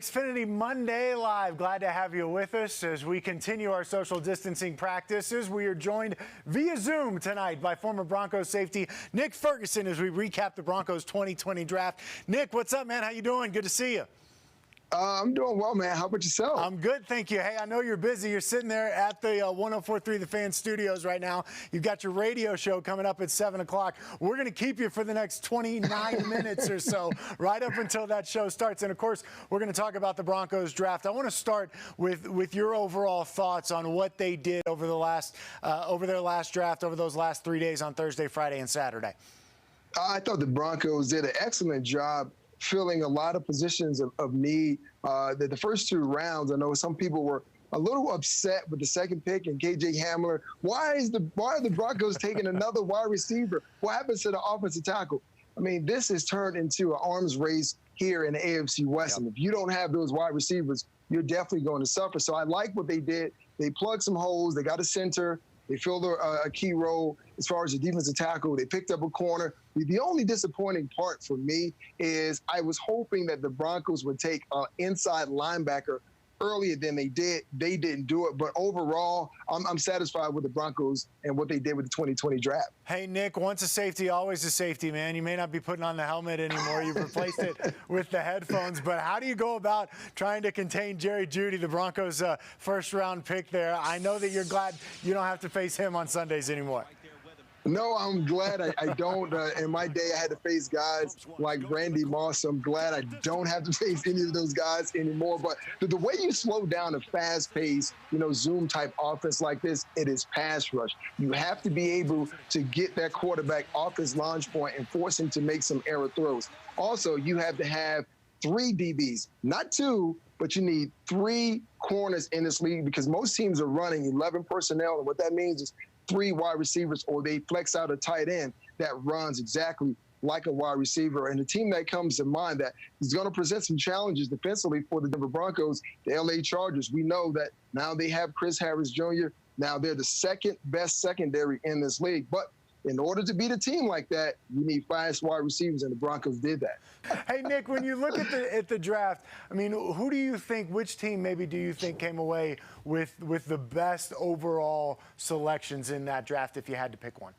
Xfinity Monday Live. Glad to have you with us as we continue our social distancing practices. We are joined via Zoom tonight by former Broncos safety Nick Ferguson as we recap the Broncos 2020 draft. Nick, what's up, man? How you doing? Good to see you. I'm doing well, man. How about yourself? I'm good, thank you. Hey, I know you're busy. You're sitting there at the 104.3 The Fan studios right now. You've got your radio show coming up at 7 o'clock. We're going to keep you for the next 29 minutes or so, right up until that show starts. And, of course, we're going to talk about the Broncos draft. I want to start with your overall thoughts on what they did over their last draft, over those last 3 days on Thursday, Friday, and Saturday. I thought the Broncos did an excellent job filling a lot of positions of need. The first two rounds, I know some people were a little upset with the second pick and KJ Hamler. Why are the Broncos taking another wide receiver? What happens to the offensive tackle? I mean, this has turned into an arms race here in the AFC West. Yep. And if you don't have those wide receivers, you're definitely going to suffer. So I like what they did. They plugged some holes. They got a center. They filled a key role as far as the defensive tackle. They picked up a corner. The only disappointing part for me is I was hoping that the Broncos would take an inside linebacker earlier than they did. They didn't do it. But overall, I'm satisfied with the Broncos and what they did with the 2020 draft. Hey, Nick, once a safety, always a safety, man. You may not be putting on the helmet anymore. You've replaced it with the headphones. But how do you go about trying to contain Jerry Jeudy, the Broncos' first-round pick there? I know that you're glad you don't have to face him on Sundays anymore. No, I'm glad I don't. In my day, I had to face guys like Randy Moss. I'm glad I don't have to face any of those guys anymore. But the way you slow down a fast-paced, Zoom-type offense like this, it is pass rush. You have to be able to get that quarterback off his launch point and force him to make some error throws. Also, you have to have 3 DBs, not 2, but you need 3 corners in this league because most teams are running 11 personnel, and what that means is 3 wide receivers, or they flex out a tight end that runs exactly like a wide receiver. And the team that comes to mind that is going to present some challenges defensively for the Denver Broncos, the LA Chargers. We know that now they have Chris Harris Jr. Now they're the second best secondary in this league. But in order to beat a team like that, you need fast wide receivers, and the Broncos did that. Hey, Nick, when you look at the draft, I mean, who do you think, which team maybe do you think came away with the best overall selections in that draft if you had to pick one?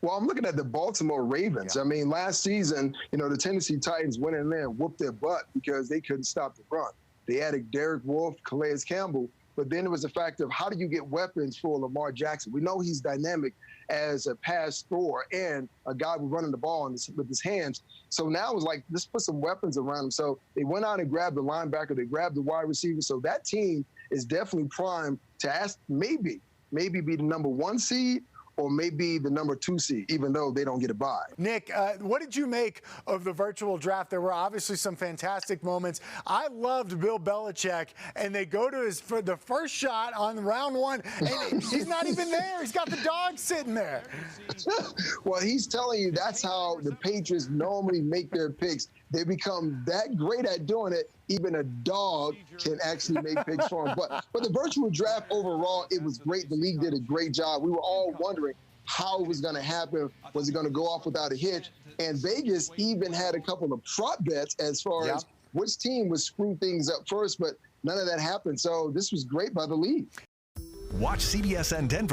Well, I'm looking at the Baltimore Ravens. Yeah. I mean, last season, the Tennessee Titans went in there and whooped their butt because they couldn't stop the run. They added Derek Wolfe, Calais Campbell, but then it was the fact of how do you get weapons for Lamar Jackson? We know he's dynamic as a pass thrower and a guy who's running the ball with his hands. So now it's like, let's put some weapons around him. So they went out and grabbed the linebacker. They grabbed the wide receiver. So that team is definitely primed to ask maybe be the number 1 seed or maybe the number 2 seed, even though they don't get a bye. Nick, what did you make of the virtual draft? There were obviously some fantastic moments. I loved Bill Belichick, and they go to for the first shot on round 1, and he's not even there. He's got the dog sitting there. Well, he's telling you that's how the Patriots normally make their picks. They become that great at doing it, even a dog can actually make picks for them. But the virtual draft overall, it was great. The league did a great job. We were all wondering how it was going to happen. Was it going to go off without a hitch? And Vegas even had a couple of prop bets as far as which team would screw things up first, but none of that happened. So this was great by the league. Watch CBSN Denver.